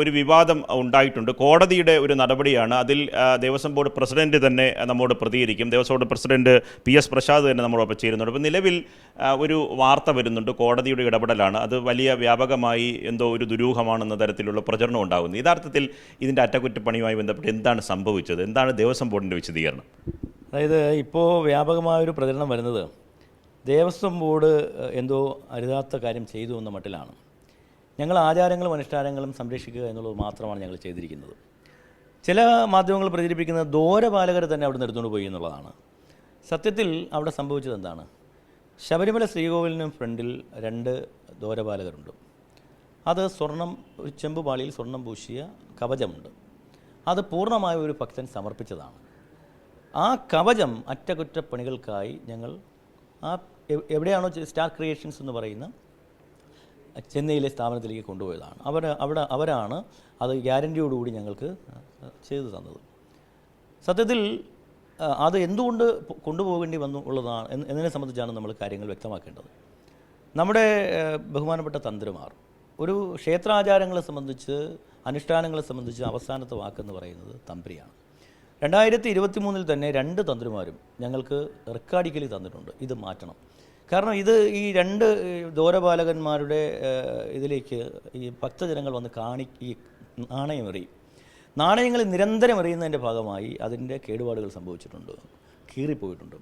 ഒരു വിവാദം ഉണ്ടായിട്ടുണ്ട്. കോടതിയുടെ ഒരു നടപടിയാണ്. അതിൽ ദേവസ്വം ബോർഡ് പ്രസിഡന്റ് തന്നെ നമ്മോട് പ്രതികരിക്കും. Devaswom board president PS Prasad തന്നെ നമ്മളോടൊപ്പം ചേരുന്നുണ്ട്. അപ്പോൾ നിലവിൽ ഒരു വാർത്ത വരുന്നുണ്ട്, കോടതിയുടെ ഇടപെടലാണ്, അത് വലിയ വ്യാപകമായി എന്തോ ഒരു ദുരൂഹമാണെന്ന തരത്തിലുള്ള പ്രചരണം ഉണ്ടാകുന്നു. യഥാർത്ഥത്തിൽ ഇതിൻ്റെ അറ്റകുറ്റപ്പണിയുമായി ബന്ധപ്പെട്ട് എന്താണ് സംഭവിച്ചത്? എന്താണ് ദേവസ്വം ബോർഡിൻ്റെ വിശദീകരണം? അതായത് ഇപ്പോൾ വ്യാപകമായൊരു പ്രചരണം വരുന്നത് ദേവസ്വം ബോർഡ് എന്തോ അരുതാത്ത കാര്യം ചെയ്തു എന്ന മട്ടിലാണ്. ഞങ്ങൾ ആചാരങ്ങളും അനുഷ്ഠാനങ്ങളും സംരക്ഷിക്കുക എന്നുള്ളത് മാത്രമാണ് ഞങ്ങൾ ചെയ്തിരിക്കുന്നത്. ചില മാധ്യമങ്ങൾ പ്രചരിപ്പിക്കുന്നത് ദ്വാരപാലകരെ തന്നെ അവിടെ എടുത്തുകൊണ്ട് പോയി എന്നുള്ളതാണ്. സത്യത്തിൽ അവിടെ സംഭവിച്ചത് എന്താണ്? ശബരിമല ശ്രീകോവിലിന് ഫ്രണ്ടിൽ 2 ദ്വാരപാലകരുണ്ട്. അത് സ്വർണം, ഒരു ചെമ്പുപാളിയിൽ സ്വർണം പൂശിയ കവചമുണ്ട്. അത് പൂർണ്ണമായ ഒരു ഭക്തൻ സമർപ്പിച്ചതാണ്. ആ കവചം അറ്റകുറ്റപ്പണികൾക്കായി ഞങ്ങൾ എവിടെയാണോ സ്റ്റാർ ക്രിയേഷൻസ് എന്ന് പറയുന്ന ചെന്നൈയിലെ സ്ഥാപനത്തിലേക്ക് കൊണ്ടുപോയതാണ്. അവരാണ് അത് ഗ്യാരൻറ്റിയോടുകൂടി ഞങ്ങൾക്ക് ചെയ്തു തന്നത്. സത്യത്തിൽ അത് എന്തുകൊണ്ട് കൊണ്ടുപോകേണ്ടി വന്നു ഉള്ളതാണ് എന്നതിനെ സംബന്ധിച്ചാണ് നമ്മൾ കാര്യങ്ങൾ വ്യക്തമാക്കേണ്ടത്. നമ്മുടെ ബഹുമാനപ്പെട്ട തന്ത്രിമാർ ഒരു ക്ഷേത്രാചാരങ്ങളെ സംബന്ധിച്ച്, അനുഷ്ഠാനങ്ങളെ സംബന്ധിച്ച് അവസാനത്തെ വാക്കെന്ന് പറയുന്നത് തന്ത്രിയാണ്. 2023 തന്നെ 2 തന്ത്രിമാരും ഞങ്ങൾക്ക് റെക്കാർഡിക്കലി തന്നിട്ടുണ്ട് ഇത് മാറ്റണം. കാരണം ഇത് ഈ 2 ദ്വാരപാലകന്മാരുടെ ഇതിലേക്ക് ഈ ഭക്തജനങ്ങൾ വന്ന് ഈ നാണയങ്ങൾ നിരന്തരം എറിയുന്നതിൻ്റെ ഭാഗമായി അതിൻ്റെ കേടുപാടുകൾ സംഭവിച്ചിട്ടുണ്ട്, കീറിപ്പോയിട്ടുണ്ട്.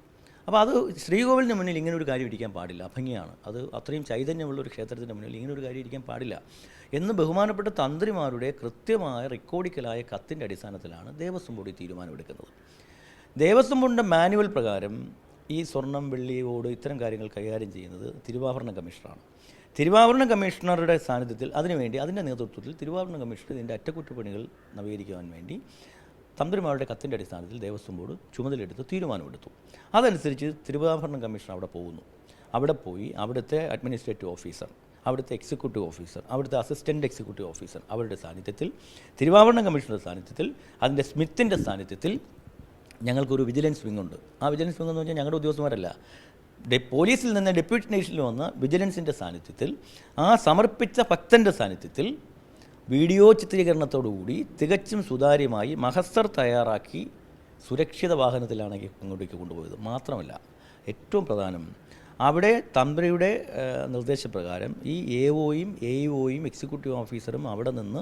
അപ്പോൾ അത് ശ്രീകോവിലിന് മുന്നിൽ ഇങ്ങനെ ഒരു കാര്യം ഇരിക്കാൻ പാടില്ല, അഭംഗിയാണ്. അത് അത്രയും ചൈതന്യമുള്ള ഒരു ക്ഷേത്രത്തിൻ്റെ മുന്നിൽ ഇങ്ങനെ ഒരു കാര്യം ഇരിക്കാൻ പാടില്ല എന്ന് ബഹുമാനപ്പെട്ട തന്ത്രിമാരുടെ കൃത്യമായ റെക്കോർഡിക്കലായ കത്തിൻ്റെ അടിസ്ഥാനത്തിലാണ് ദേവസ്വം ബോർഡ് തീരുമാനമെടുക്കുന്നത്. ദേവസ്വം ബോർഡിൻ്റെ മാനുവൽ പ്രകാരം ഈ സ്വർണം, വെള്ളി, ഓട് ഇത്തരം കാര്യങ്ങൾ കൈകാര്യം ചെയ്യുന്നത് തിരുവാഭരണ കമ്മീഷണറാണ്. തിരുവാഭരണ കമ്മീഷണറുടെ സാന്നിധ്യത്തിൽ അതിനുവേണ്ടി അതിൻ്റെ നേതൃത്വത്തിൽ തിരുവാഭരണ കമ്മീഷണർ ഇതിൻ്റെ അറ്റകുറ്റപ്പണികൾ നവീകരിക്കുവാൻ വേണ്ടി തന്ത്രിമാരുടെ കത്തിൻ്റെ അടിസ്ഥാനത്തിൽ ദേവസ്വം ബോർഡ് ചുമതലയെടുത്ത് തീരുമാനമെടുത്തു. അതനുസരിച്ച് തിരുവാഭരണ കമ്മീഷണർ അവിടെ പോകുന്നു. അവിടെ പോയി അവിടുത്തെ അഡ്മിനിസ്ട്രേറ്റീവ് ഓഫീസർ, അവിടുത്തെ എക്സിക്യൂട്ടീവ് ഓഫീസർ, അവിടുത്തെ അസിസ്റ്റൻ്റ് എക്സിക്യൂട്ടീവ് ഓഫീസർ അവരുടെ സാന്നിധ്യത്തിൽ, തിരുവാഭരണ കമ്മീഷണറുടെ സാന്നിധ്യത്തിൽ, അതിൻ്റെ സ്മിത്തിൻ്റെ സാന്നിധ്യത്തിൽ ഞങ്ങൾക്കൊരു വിജിലൻസ് വിങ് ഉണ്ട്. ആ വിജിലൻസ് വിങ് എന്ന് പറഞ്ഞാൽ ഞങ്ങളുടെ ഉദ്യോഗസ്ഥന്മാരല്ല, പോലീസിൽ നിന്ന് ഡെപ്യൂട്ടേഷനിൽ വന്ന വിജിലൻസിൻ്റെ സാന്നിധ്യത്തിൽ, ആ സമർപ്പിച്ച ഭക്തൻ്റെ സാന്നിധ്യത്തിൽ വീഡിയോ ചിത്രീകരണത്തോടുകൂടി തികച്ചും സുതാര്യമായി മഹസ്സർ തയ്യാറാക്കി സുരക്ഷിത വാഹനത്തിലാണ് അങ്ങോട്ടേക്ക് കൊണ്ടുപോയത്. മാത്രമല്ല, ഏറ്റവും പ്രധാനം അവിടെ തന്ത്രിയുടെ നിർദ്ദേശപ്രകാരം ഈ AOയും AEOയും എക്സിക്യൂട്ടീവ് ഓഫീസറും അവിടെ നിന്ന്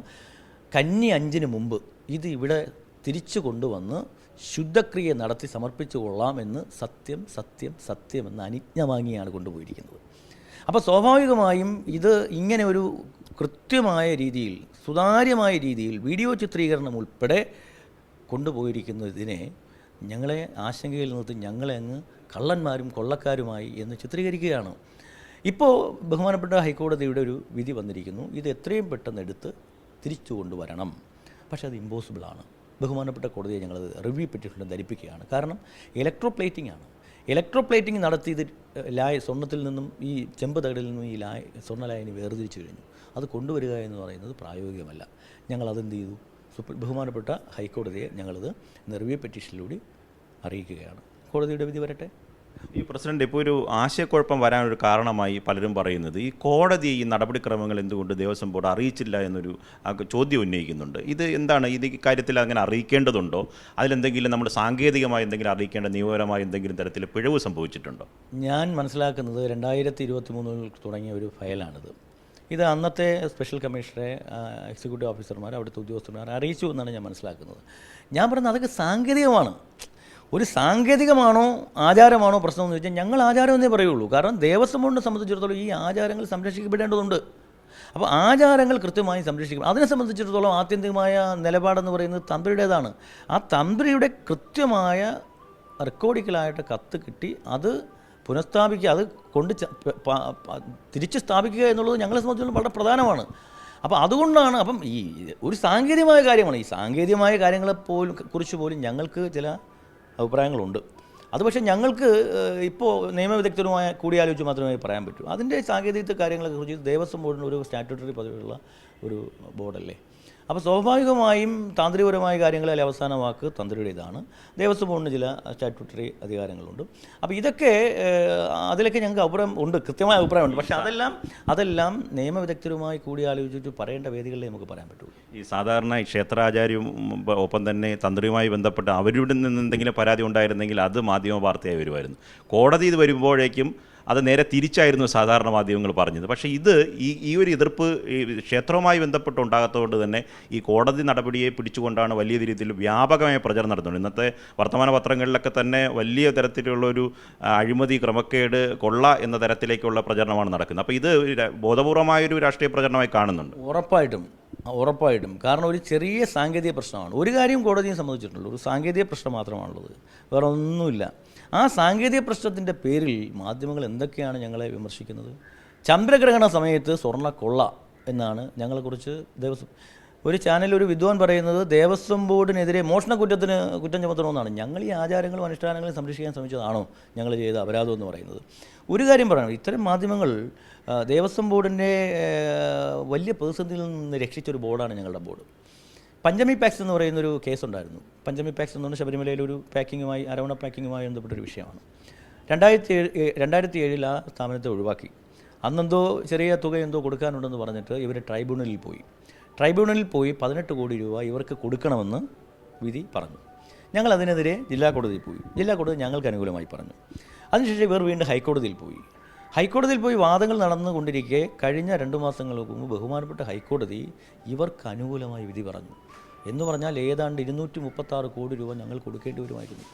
കന്നി 5-ന് മുമ്പ് ഇത് ഇവിടെ തിരിച്ചു കൊണ്ടുവന്ന് ശുദ്ധക്രിയ നടത്തി സമർപ്പിച്ചു കൊള്ളാമെന്ന് സത്യം സത്യം സത്യം എന്ന് അനുജ്ഞ വാങ്ങിയാണ് കൊണ്ടുപോയിരിക്കുന്നത്. അപ്പോൾ സ്വാഭാവികമായും ഇത് ഇങ്ങനെ ഒരു കൃത്യമായ രീതിയിൽ, സുതാര്യമായ രീതിയിൽ വീഡിയോ ചിത്രീകരണം ഉൾപ്പെടെ കൊണ്ടുപോയിരിക്കുന്നതിനെ ഞങ്ങളെ ആശങ്കയിൽ നിർത്തി ഞങ്ങളെ അങ്ങ് കള്ളന്മാരും കൊള്ളക്കാരുമായി എന്ന് ചിത്രീകരിക്കുകയാണ്. ഇപ്പോൾ ബഹുമാനപ്പെട്ട ഹൈക്കോടതിയുടെ ഒരു വിധി വന്നിരിക്കുന്നു, ഇത് എത്രയും പെട്ടെന്ന് എടുത്ത് തിരിച്ചു കൊണ്ടുവരണം. പക്ഷേ അത് ഇമ്പോസിബിളാണ്. ബഹുമാനപ്പെട്ട കോടതിയെ ഞങ്ങളത് റിവ്യൂ പെറ്റീഷനിൽ ധരിപ്പിക്കുകയാണ്. കാരണം ഇലക്ട്രോപ്ലേറ്റിംഗ് ആണ്. ഇലക്ട്രോപ്ലേറ്റിംഗ് നടത്തി ഇത് സ്വർണ്ണത്തിൽ നിന്നും ഈ ചെമ്പ് തകിടിൽ നിന്നും ഈ സ്വർണ്ണലായനി വേർതിരിച്ചു കഴിഞ്ഞു. അത് കൊണ്ടുവരിക എന്ന് പറയുന്നത് പ്രായോഗികമല്ല. ഞങ്ങളതെന്ത് ചെയ്തു? ബഹുമാനപ്പെട്ട ഹൈക്കോടതിയെ ഞങ്ങളത് റിവ്യൂ പെറ്റീഷനിലൂടെ അറിയിക്കുകയാണ്. കോടതിയുടെ വിധി വരട്ടെ. ഈ പ്രസിഡന്റ്, ഇപ്പോൾ ഒരു ആശയക്കുഴപ്പം വരാനൊരു കാരണമായി പലരും പറയുന്നത് ഈ കോടതി ഈ നടപടിക്രമങ്ങൾ എന്തുകൊണ്ട് ദേവസ്വം ബോർഡ് അറിയിച്ചില്ല എന്നൊരു ചോദ്യം ഉന്നയിക്കുന്നുണ്ട്. ഇത് എന്താണ്? ഇത് കാര്യത്തിൽ അങ്ങനെ അറിയിക്കേണ്ടതുണ്ടോ? അതിലെന്തെങ്കിലും നമ്മൾ സാങ്കേതികമായി എന്തെങ്കിലും അറിയിക്കേണ്ട, നിയമപരമായ എന്തെങ്കിലും തരത്തിൽ പിഴവ് സംഭവിച്ചിട്ടുണ്ടോ? ഞാൻ മനസ്സിലാക്കുന്നത് 2023 തുടങ്ങിയ ഒരു ഫയലാണിത്. ഇത് അന്നത്തെ സ്പെഷ്യൽ കമ്മീഷണറെ, എക്സിക്യൂട്ടീവ് ഓഫീസർമാർ, അവിടുത്തെ ഉദ്യോഗസ്ഥന്മാരെ അറിയിച്ചു എന്നാണ് ഞാൻ മനസ്സിലാക്കുന്നത്. ഞാൻ പറയുന്നത് അതൊക്കെ സാങ്കേതികമാണ്. ഒരു സാങ്കേതികമാണോ ആചാരമാണോ പ്രശ്നമെന്ന് ചോദിച്ചാൽ ഞങ്ങൾ ആചാരം എന്നേ പറയുള്ളൂ. കാരണം ദേവസ്വം ബോർഡിനെ സംബന്ധിച്ചിടത്തോളം ഈ ആചാരങ്ങൾ സംരക്ഷിക്കപ്പെടേണ്ടതുണ്ട്. അപ്പോൾ ആചാരങ്ങൾ കൃത്യമായി സംരക്ഷിക്കും. അതിനെ സംബന്ധിച്ചിടത്തോളം ആത്യന്തികമായ നിലപാടെന്ന് പറയുന്നത് തന്ത്രിയുടേതാണ്. ആ തന്ത്രിയുടെ കൃത്യമായ റെക്കോർഡിക്കലായിട്ട് കത്ത് കിട്ടി അത് പുനഃസ്ഥാപിക്കുക, അത് തിരിച്ച് സ്ഥാപിക്കുക എന്നുള്ളത് ഞങ്ങളെ സംബന്ധിച്ചിടത്തോളം വളരെ പ്രധാനമാണ്. അപ്പോൾ അതുകൊണ്ടാണ് ഈ ഒരു സാങ്കേതികമായ കാര്യമാണ്. ഈ സാങ്കേതികമായ കുറിച്ച് പോലും ഞങ്ങൾക്ക് ചില അഭിപ്രായങ്ങളുണ്ട്. അത് പക്ഷേ ഞങ്ങൾക്ക് ഇപ്പോൾ നിയമവിദഗ്ധരുമായ കൂടിയാലോചിച്ച് മാത്രമേ പറയാൻ പറ്റൂ. അതിൻ്റെ സാങ്കേതിക കാര്യങ്ങളെക്കുറിച്ച് ദേവസ്വം ബോർഡിന് ഒരു സ്റ്റാറ്റ്യൂട്ടറി പദവിയുള്ള ഒരു ബോർഡല്ലേ. അപ്പോൾ സ്വാഭാവികമായും താന്ത്രികപരമായ കാര്യങ്ങളിൽ അവസാന വാക്ക് തന്ത്രിയുടേതാണ്. ദേവസ്വം ബോർഡിന് ചില സ്റ്റാറ്റ്യൂട്ടറി അധികാരങ്ങളുണ്ട്. അപ്പോൾ ഇതൊക്കെ അതിലൊക്കെ ഞങ്ങൾക്ക് അഭിപ്രായം ഉണ്ട്, കൃത്യമായ അഭിപ്രായമുണ്ട്. പക്ഷേ അതെല്ലാം നിയമവിദഗ്ധരുമായി കൂടിയാലോചിച്ചിട്ട് പറയേണ്ട വേദികളിലേ നമുക്ക് പറയാൻ പറ്റുള്ളൂ. ഈ സാധാരണ ഈ ക്ഷേത്രാചാര്യവും ഒപ്പം തന്നെ തന്ത്രിയുമായി ബന്ധപ്പെട്ട് അവരുടെ നിന്ന് എന്തെങ്കിലും പരാതി ഉണ്ടായിരുന്നെങ്കിൽ അത് മാധ്യമ വാർത്തയായി വരുമായിരുന്നു. കോടതി ഇത് വരുമ്പോഴേക്കും അത് നേരെ തിരിച്ചായിരുന്നു സാധാരണ മാധ്യമങ്ങൾ പറഞ്ഞത്. പക്ഷേ ഇത് ഈ ഒരു എതിർപ്പ് ഈ ക്ഷേത്രവുമായി ബന്ധപ്പെട്ടുണ്ടാകാത്തതുകൊണ്ട് തന്നെ ഈ കോടതി നടപടിയെ പിടിച്ചുകൊണ്ടാണ് വലിയ രീതിയിൽ വ്യാപകമായ പ്രചരണം നടത്തുന്നത്. ഇന്നത്തെ വർത്തമാന പത്രങ്ങളിലൊക്കെ തന്നെ വലിയ തരത്തിലുള്ളൊരു അഴിമതി, ക്രമക്കേട്, കൊള്ള എന്ന തരത്തിലേക്കുള്ള പ്രചരണമാണ് നടക്കുന്നത്. അപ്പോൾ ഇത് ബോധപൂർവമായൊരു രാഷ്ട്രീയ പ്രചരണമായി കാണുന്നുണ്ട്. ഉറപ്പായിട്ടും. കാരണം ഒരു ചെറിയ സാങ്കേതിക പ്രശ്നമാണ്. ഒരു കാര്യം കോടതിയെ സംബന്ധിച്ചിട്ടുള്ളൂ, ഒരു സാങ്കേതിക പ്രശ്നം മാത്രമാണുള്ളത്, വേറെ ഒന്നുമില്ല. ആ സാങ്കേതിക പ്രശ്നത്തിൻ്റെ പേരിൽ മാധ്യമങ്ങൾ എന്തൊക്കെയാണ് ഞങ്ങളെ വിമർശിക്കുന്നത്. ചന്ദ്രഗ്രഹണ സമയത്ത് സ്വർണ്ണ കൊള്ള എന്നാണ് ഞങ്ങളെക്കുറിച്ച് ഒരു ചാനൽ ഒരു വിദ്വാൻ പറയുന്നത് ദേവസ്വം ബോർഡിനെതിരെ കുറ്റം ചുമത്തണമെന്നാണ്. ഞങ്ങൾ ഈ ആചാരങ്ങളും അനുഷ്ഠാനങ്ങളും സംരക്ഷിക്കാൻ ശ്രമിച്ചതാണോ ഞങ്ങൾ ചെയ്ത അപരാധം എന്ന് പറയുന്നത്? ഒരു കാര്യം പറയണം, ഇത്തരം മാധ്യമങ്ങൾ ദേവസ്വം ബോർഡിൻ്റെ വലിയ പ്രതിസന്ധിയിൽ നിന്ന് രക്ഷിച്ചൊരു ബോർഡാണ് ഞങ്ങളുടെ ബോർഡ്. പഞ്ചമി പാക്സ് എന്ന് പറയുന്നൊരു കേസുണ്ടായിരുന്നു. പഞ്ചമി പാക്സ് എന്ന് പറഞ്ഞാൽ ശബരിമലയിലൊരു പാക്കിങ്ങുമായി, അരവണ പാക്കിങ്ങുമായി ബന്ധപ്പെട്ടൊരു വിഷയമാണ്. 2007 ആ സ്ഥാപനത്തെ ഒഴിവാക്കി. അന്നെന്തോ ചെറിയ തുക എന്തോ കൊടുക്കാനുണ്ടെന്ന് പറഞ്ഞിട്ട് ഇവർ ട്രൈബ്യൂണലിൽ പോയി 18 കോടി രൂപ ഇവർക്ക് കൊടുക്കണമെന്ന് വിധി പറഞ്ഞു. ഞങ്ങൾ അതിനെതിരെ ജില്ലാ കോടതിയിൽ പോയി. ജില്ലാ കോടതി ഞങ്ങൾക്ക് അനുകൂലമായി പറഞ്ഞു. അതിനുശേഷം ഇവർ വീണ്ടും ഹൈക്കോടതിയിൽ പോയി വാദങ്ങൾ നടന്നുകൊണ്ടിരിക്കെ കഴിഞ്ഞ 2 മാസങ്ങൾക്ക് മുമ്പ് ബഹുമാനപ്പെട്ട ഹൈക്കോടതി ഇവർക്ക് അനുകൂലമായി വിധി പറഞ്ഞു. എന്ന് പറഞ്ഞാൽ ഏതാണ്ട് 236 കോടി രൂപ ഞങ്ങൾ കൊടുക്കേണ്ടി വരുമായിരുന്നു.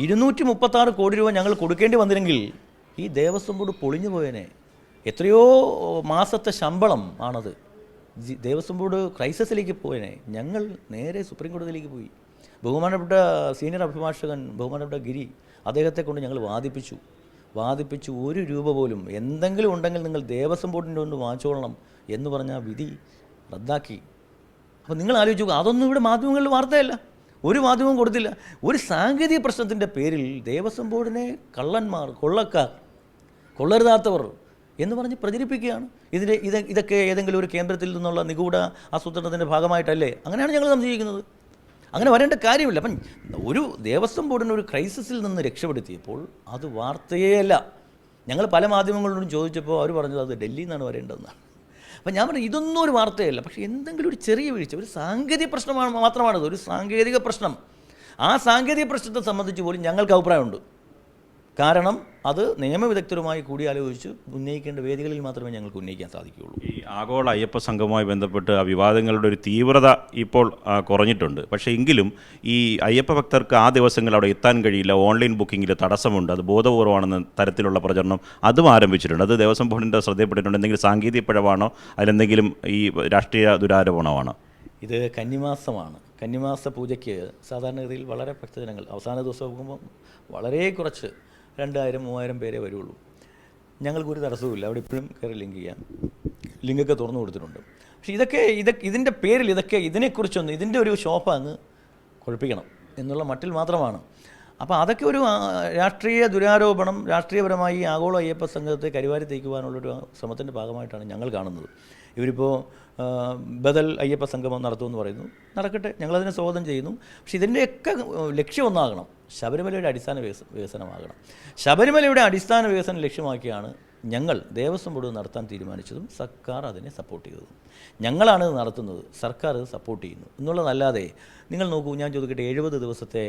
236 കോടി രൂപ ഞങ്ങൾ കൊടുക്കേണ്ടി വന്നില്ലെങ്കിൽ ഈ ദേവസ്വം ബോർഡ് പൊളിഞ്ഞു പോയേനെ. എത്രയോ മാസത്തെ ശമ്പളം ആണത്. ദേവസ്വം ബോർഡ് ക്രൈസിസിലേക്ക് പോയേനെ. ഞങ്ങൾ നേരെ സുപ്രീം കോടതിയിലേക്ക് പോയി. ബഹുമാനപ്പെട്ട സീനിയർ അഭിഭാഷകൻ ബഹുമാനപ്പെട്ട ഗിരി, അദ്ദേഹത്തെ കൊണ്ട് ഞങ്ങൾ വാദിപ്പിച്ചു. 1 രൂപ പോലും എന്തെങ്കിലും ഉണ്ടെങ്കിൽ നിങ്ങൾ ദേവസ്വം ബോർഡിൻ്റെ കൊണ്ട് വാങ്ങിച്ചോളണം എന്ന് പറഞ്ഞാൽ വിധി റദ്ദാക്കി. അപ്പോൾ നിങ്ങൾ ആലോചിച്ചു, അതൊന്നും ഇവിടെ മാധ്യമങ്ങളിൽ വാർത്തയല്ല. ഒരു മാധ്യമവും കൊടുത്തില്ല. ഒരു സാങ്കേതിക പ്രശ്നത്തിൻ്റെ പേരിൽ ദേവസ്വം ബോർഡിനെ കള്ളന്മാർ, കൊള്ളക്കാർ, കൊള്ളരുതാത്തവർ എന്ന് പറഞ്ഞ് പ്രചരിപ്പിക്കുകയാണ്. ഇതൊക്കെ ഏതെങ്കിലും ഒരു കേന്ദ്രത്തിൽ നിന്നുള്ള നിഗൂഢ ആസൂത്രണത്തിൻ്റെ ഭാഗമായിട്ടല്ലേ? അങ്ങനെയാണ് ഞങ്ങൾ സംശയിക്കുന്നത്. അങ്ങനെ വരേണ്ട കാര്യമില്ല. അപ്പം ഒരു ദേവസ്വം ബോർഡിനെ ഒരു ക്രൈസിസിൽ നിന്ന് രക്ഷപ്പെടുത്തിയപ്പോൾ അത് വാർത്തയേ അല്ല. ഞങ്ങൾ പല മാധ്യമങ്ങളോടും ചോദിച്ചപ്പോൾ അവർ പറഞ്ഞത് അത് ഡൽഹിയിൽ നിന്നാണ് വരേണ്ടതെന്നാണ്. അപ്പം ഞാൻ പറഞ്ഞു ഇതൊന്നും ഒരു വാർത്തയല്ല. പക്ഷേ എന്തെങ്കിലും ഒരു ചെറിയ വീഴ്ച, ഒരു സാങ്കേതിക പ്രശ്നമാണ് മാത്രമാണത്, ഒരു സാങ്കേതിക പ്രശ്നം. ആ സാങ്കേതിക പ്രശ്നത്തെ സംബന്ധിച്ച് പോലും ഞങ്ങൾക്ക് അഭിപ്രായമുണ്ട്. കാരണം അത് നിയമവിദഗ്ധരുമായി കൂടിയാലോചിച്ച് ഉന്നയിക്കേണ്ട വേദികളിൽ മാത്രമേ ഞങ്ങൾക്ക് ഉന്നയിക്കാൻ സാധിക്കുകയുള്ളൂ. ഈ ആഗോള അയ്യപ്പ സംഘവുമായി ബന്ധപ്പെട്ട് ആ വിവാദങ്ങളുടെ ഒരു തീവ്രത ഇപ്പോൾ കുറഞ്ഞിട്ടുണ്ട്. പക്ഷേ എങ്കിലും ഈ അയ്യപ്പ ഭക്തർക്ക് ആ ദിവസങ്ങളിൽ അവിടെ എത്താൻ കഴിയില്ല, ഓൺലൈൻ ബുക്കിങ്ങിൽ തടസ്സമുണ്ട്, അത് ബോധപൂർവമാണെന്ന തരത്തിലുള്ള പ്രചരണം അതും ആരംഭിച്ചിട്ടുണ്ട്. അത് ദേവസ്വം ബോർഡിൻ്റെ ശ്രദ്ധയിൽപ്പെട്ടിട്ടുണ്ട്. എന്തെങ്കിലും സാങ്കേതിക പിഴവാണോ, അതിലെന്തെങ്കിലും ഈ രാഷ്ട്രീയ ദുരാരോപണമാണോ? ഇത് കന്നിമാസമാണ്. കന്നിമാസ പൂജയ്ക്ക് സാധാരണഗതിയിൽ വളരെ ഭക്തജനങ്ങൾ അവസാന ദിവസം നോക്കുമ്പം വളരെ കുറച്ച് 2000-3000 പേരെ വരുള്ളൂ. ഞങ്ങൾക്കൊരു തടസ്സവുമില്ല. അവിടെ ഇപ്പോഴും കയറി ലിങ്ക് ചെയ്യാം. ലിങ്കൊക്കെ തുറന്നു കൊടുത്തിട്ടുണ്ട്. പക്ഷേ ഇതിൻ്റെ പേരിൽ ഇതിനെക്കുറിച്ചൊന്ന് ഇതിൻ്റെ ഒരു ശോഭ അങ്ങ് കുഴപ്പിക്കണം എന്നുള്ള മട്ടിൽ മാത്രമാണ്. അപ്പോൾ അതൊക്കെ ഒരു രാഷ്ട്രീയ ദുരാരോപണം, രാഷ്ട്രീയപരമായി ആഗോള അയ്യപ്പ സംഘത്തെ കരിവാരി തേക്കുവാനുള്ളൊരു ശ്രമത്തിൻ്റെ ഭാഗമായിട്ടാണ് ഞങ്ങൾ കാണുന്നത്. ഇവരിപ്പോൾ ബദൽ അയ്യപ്പ സംഗമം നടത്തുമെന്ന് പറയുന്നു. നടക്കട്ടെ, ഞങ്ങളതിനെ സ്വാഗതം ചെയ്യുന്നു. പക്ഷേ ഇതിൻ്റെയൊക്കെ ലക്ഷ്യം ഒന്നാകണം, ശബരിമലയുടെ അടിസ്ഥാന വികസനമാകണം. ശബരിമലയുടെ അടിസ്ഥാന വികസനം ലക്ഷ്യമാക്കിയാണ് ഞങ്ങൾ ദേവസ്വം ബോർഡ് നടത്താൻ തീരുമാനിച്ചതും സർക്കാർ അതിനെ സപ്പോർട്ട് ചെയ്തതും. ഞങ്ങളാണ് ഇത് നടത്തുന്നത്, സർക്കാർ ഇത് സപ്പോർട്ട് ചെയ്യുന്നു എന്നുള്ളതല്ലാതെ നിങ്ങൾ നോക്കൂ, ഞാൻ ചോദിക്കട്ടെ, 70 ദിവസത്തെ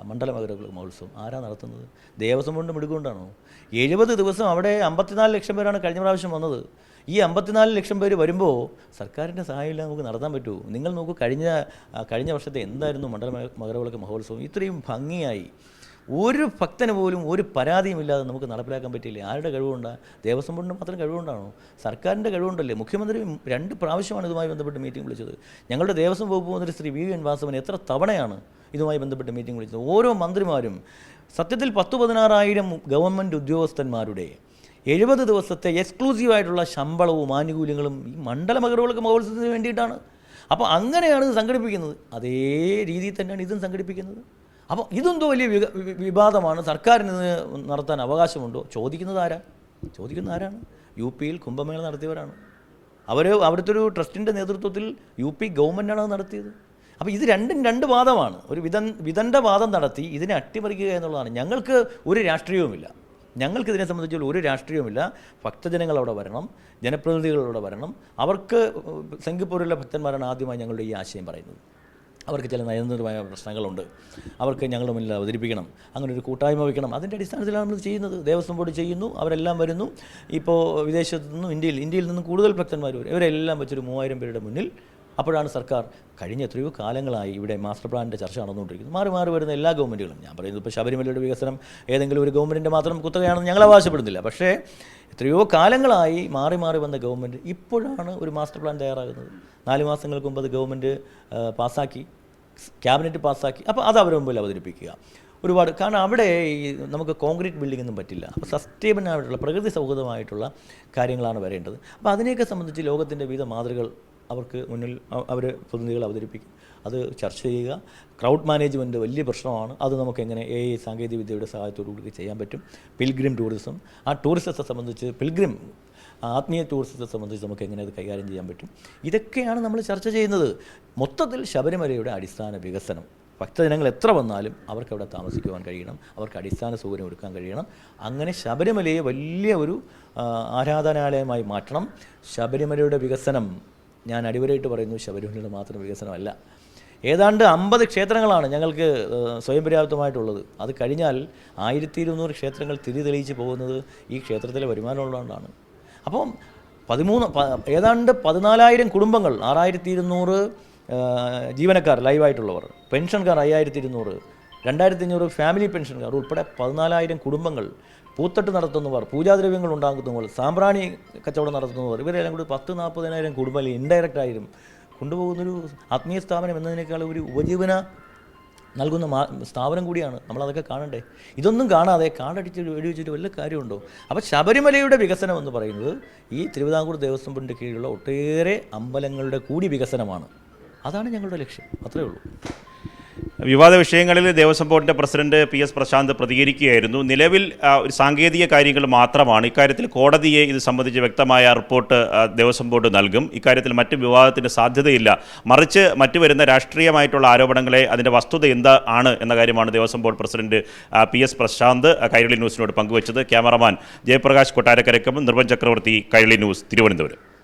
മണ്ഡല മഹോത്സവം ആരാ നടത്തുന്നത്? ദേവസ്വം ബോർഡിൻ്റെ മിടുകൊണ്ടാണോ? 70 ദിവസം അവിടെ 54 ലക്ഷം പേരാണ് കഴിഞ്ഞ പ്രാവശ്യം വന്നത്. ഈ 54 ലക്ഷം പേര് വരുമ്പോൾ സർക്കാരിൻ്റെ സഹായമില്ല നമുക്ക് നടത്താൻ പറ്റുമോ? നിങ്ങൾ നോക്കൂ, കഴിഞ്ഞ വർഷത്തെ എന്തായിരുന്നു മണ്ഡല മകരവിളക്ക് മഹോത്സവം? ഇത്രയും ഭംഗിയായി ഒരു ഭക്തന് പോലും ഒരു പരാതിയുമില്ലാതെ നമുക്ക് നടപ്പിലാക്കാൻ പറ്റിയില്ലേ? ആരുടെ കഴിവുകൊണ്ടാണ്? ദേവസ്വം ബോർഡിൻ്റെ മാത്രം കഴിവുകൊണ്ടാണോ? സർക്കാരിൻ്റെ കഴിവുകൊണ്ടല്ലേ? മുഖ്യമന്ത്രി 2 പ്രാവശ്യമാണ് ഇതുമായി ബന്ധപ്പെട്ട് മീറ്റിംഗ് വിളിച്ചത്. ഞങ്ങളുടെ ദേവസ്വം വകുപ്പ് മന്ത്രി ശ്രീ VN വാസവൻ എത്ര തവണയാണ് ഇതുമായി ബന്ധപ്പെട്ട് മീറ്റിംഗ് വിളിച്ചത്? ഓരോ മന്ത്രിമാരും സത്യത്തിൽ 10-16,000 ഗവൺമെൻറ് ഉദ്യോഗസ്ഥന്മാരുടെ 70 ദിവസത്തെ എക്സ്ക്ലൂസീവായിട്ടുള്ള ശമ്പളവും ആനുകൂല്യങ്ങളും ഈ മണ്ഡല മകരവിളക്ക് മഹോത്സവത്തിന് വേണ്ടിയിട്ടാണ്. അപ്പോൾ അങ്ങനെയാണ് ഇത് സംഘടിപ്പിക്കുന്നത്. അതേ രീതിയിൽ തന്നെയാണ് ഇതും സംഘടിപ്പിക്കുന്നത്. അപ്പോൾ ഇതെന്തോ വലിയ വിവാദമാണ്, സർക്കാരിന് നടത്താൻ അവകാശമുണ്ടോ? ചോദിക്കുന്നത് ആരാണ്? UP-യിൽ കുംഭമേള നടത്തിയവരാണ്. അവിടുത്തെ ഒരു ട്രസ്റ്റിൻ്റെ നേതൃത്വത്തിൽ UP ഗവൺമെൻറ്റാണ് അത് നടത്തിയത്. അപ്പോൾ ഇത് രണ്ടും രണ്ട് വാദമാണ്. ഒരു വിദണ്ഡ വാദം നടത്തി ഇതിനെ അട്ടിമറിക്കുക എന്നുള്ളതാണ്. ഞങ്ങൾക്ക് ഒരു രാഷ്ട്രീയവുമില്ല, ഞങ്ങൾക്കിതിനെ സംബന്ധിച്ചുള്ള ഒരു രാഷ്ട്രീയവുമില്ല. ഭക്തജനങ്ങൾ അവിടെ വരണം, ജനപ്രതിനിധികൾ അവിടെ വരണം. അവർക്ക് സിംഗപ്പൂരിലെ ഭക്തന്മാരാണ് ആദ്യമായി ഞങ്ങളുടെ ഈ ആശയം പറയുന്നത്. അവർക്ക് ചില നയതന്ത്രമായ പ്രശ്നങ്ങളുണ്ട്, അവർക്ക് ഞങ്ങളുടെ മുന്നിൽ അവതരിപ്പിക്കണം, അങ്ങനെ ഒരു കൂട്ടായ്മ വയ്ക്കണം. അതിൻ്റെ അടിസ്ഥാനത്തിലാണ് നമ്മൾ ചെയ്യുന്നത്. ദേവസ്വം ബോർഡ് ചെയ്യുന്നു, അവരെല്ലാം വരുന്നു. ഇപ്പോൾ വിദേശത്തു നിന്നും ഇന്ത്യയിൽ നിന്നും കൂടുതൽ ഭക്തന്മാർ വരും. ഇവരെല്ലാം വെച്ചൊരു 3000 പേരുടെ മുന്നിൽ. അപ്പോഴാണ് സർക്കാർ കഴിഞ്ഞ എത്രയോ കാലങ്ങളായി ഇവിടെ മാസ്റ്റർ പ്ലാനിൻ്റെ ചർച്ച നടന്നുകൊണ്ടിരിക്കുന്നത്. മാറി വരുന്ന എല്ലാ ഗവൺമെൻറ്റുകളും, ഞാൻ പറയുന്നത് ഇപ്പോൾ ശബരിമലയുടെ വികസനം ഏതെങ്കിലും ഒരു ഗവൺമെൻറ്റിൻ്റെ മാത്രം കുത്തകയാണെന്ന് ഞങ്ങൾ അവകാശപ്പെടുന്നില്ല. പക്ഷേ എത്രയോ കാലങ്ങളായി മാറി വന്ന ഗവൺമെൻറ് ഇപ്പോഴാണ് ഒരു മാസ്റ്റർ പ്ലാൻ തയ്യാറാകുന്നത്. 4 മാസങ്ങൾക്ക് മുമ്പ് അത് ഗവൺമെൻറ് പാസ്സാക്കി, ക്യാബിനറ്റ് പാസ്സാക്കി. അപ്പോൾ അത് അവരുടെ മുമ്പിൽ അവതരിപ്പിക്കുക. ഒരുപാട്, കാരണം അവിടെ ഈ നമുക്ക് കോൺക്രീറ്റ് ബിൽഡിംഗ് ഒന്നും പറ്റില്ല. അപ്പോൾ സസ്റ്റൈനബിളായിട്ടുള്ള പ്രകൃതി സൗഹൃദമായിട്ടുള്ള കാര്യങ്ങളാണ് വരേണ്ടത്. അപ്പോൾ അതിനെയൊക്കെ സംബന്ധിച്ച് ലോകത്തിൻ്റെ വിവിധ മാതൃകകൾ അവർക്ക് മുന്നിൽ അവർ പ്രതിനിധികൾ അവതരിപ്പിക്കും. അത് ചർച്ച ചെയ്യുക. ക്രൗഡ് മാനേജ്മെൻറ്റ് വലിയ പ്രശ്നമാണ്. അത് നമുക്ക് എങ്ങനെ AI സാങ്കേതിക വിദ്യയുടെ സഹായത്തോടുകൂടി ചെയ്യാൻ പറ്റും. പിൽഗ്രിം ടൂറിസം, ആ ടൂറിസത്തെ സംബന്ധിച്ച്, പിൽഗ്രിം ആത്മീയ ടൂറിസത്തെ സംബന്ധിച്ച് നമുക്ക് എങ്ങനെ അത് കൈകാര്യം ചെയ്യാൻ പറ്റും. ഇതൊക്കെയാണ് നമ്മൾ ചർച്ച ചെയ്യുന്നത്. മൊത്തത്തിൽ ശബരിമലയുടെ അടിസ്ഥാന വികസനം, ഭക്തജനങ്ങൾ എത്ര വന്നാലും അവർക്ക് അവിടെ താമസിക്കുവാൻ കഴിയണം, അവർക്ക് അടിസ്ഥാന സൗകര്യം ഒരുക്കാൻ കഴിയണം. അങ്ങനെ ശബരിമലയെ വലിയ ഒരു ആരാധനാലയമായി മാറ്റണം. ശബരിമലയുടെ വികസനം, ഞാൻ അടിവരയിട്ട് പറയുന്നു, ശബരിമലയുടെ മാത്രം വികസനമല്ല. ഏതാണ്ട് 50 ക്ഷേത്രങ്ങളാണ് ഞങ്ങൾക്ക് സ്വയം പര്യാപ്തമായിട്ടുള്ളത്. അത് കഴിഞ്ഞാൽ 1200 ക്ഷേത്രങ്ങൾ തെളിയിച്ച് പോകുന്നത് ഈ ക്ഷേത്രത്തിലെ വരുമാനമുള്ളതുകൊണ്ടാണ്. അപ്പം ഏതാണ്ട് 14,000 കുടുംബങ്ങൾ, 6200 ജീവനക്കാർ ലൈവായിട്ടുള്ളവർ, പെൻഷൻകാർ 5200, 2500 ഫാമിലി പെൻഷൻകാർ ഉൾപ്പെടെ 14,000 കുടുംബങ്ങൾ, പൂത്തട്ട് നടത്തുന്നവർ, പൂജാദ്രവ്യങ്ങൾ ഉണ്ടാക്കുന്നവർ, സാമ്പ്രാണി കച്ചവടം നടത്തുന്നവർ, ഇവരെല്ലാം കൂടി 10,000-40,000 കുടുംബങ്ങൾ ഇൻഡയറക്റ്റായും കൊണ്ടുപോകുന്നൊരു ആത്മീയ സ്ഥാപനം എന്നതിനേക്കാൾ ഒരു ഉപജീവന നൽകുന്ന സ്ഥാപനം കൂടിയാണ്. നമ്മളതൊക്കെ കാണണ്ടേ? ഇതൊന്നും കാണാതെ കാടടിച്ച് വെടിവെച്ചിട്ട് വല്ല കാര്യമുണ്ടോ? അപ്പോൾ ശബരിമലയുടെ വികസനം എന്ന് പറയുന്നത് ഈ തിരുവിതാംകൂർ ദേവസ്വം ബോർഡിൻ്റെ കീഴിലുള്ള ഒട്ടേറെ അമ്പലങ്ങളുടെ കൂടി വികസനമാണ്. അതാണ് ഞങ്ങളുടെ ലക്ഷ്യം. അത്രയേ ഉള്ളൂ. വിവാദ വിഷയങ്ങളിൽ ദേവസ്വം ബോർഡിൻ്റെ പ്രസിഡന്റ് PS പ്രശാന്ത് പ്രതികരിക്കുകയായിരുന്നു. നിലവിൽ ഒരു സാങ്കേതിക കാര്യങ്ങൾ മാത്രമാണ്. ഇക്കാര്യത്തിൽ കോടതിയെ ഇത് സംബന്ധിച്ച് വ്യക്തമായ റിപ്പോർട്ട് ദേവസ്വം ബോർഡ് നൽകും. ഇക്കാര്യത്തിൽ മറ്റ് വിവാദത്തിന് സാധ്യതയില്ല. മറിച്ച് മറ്റു വരുന്ന രാഷ്ട്രീയമായിട്ടുള്ള ആരോപണങ്ങളെ അതിൻ്റെ വസ്തുത എന്താണ് എന്ന കാര്യമാണ് Devaswom board president PS Prasanth Kairali ന്യൂസിനോട് പങ്കുവച്ചത്. ക്യാമറമാൻ ജയപ്രകാശ് കൊട്ടാരക്കരയ്ക്കും നിർവൻ ചക്രവർത്തി, കൈരളി ന്യൂസ്, തിരുവനന്തപുരം.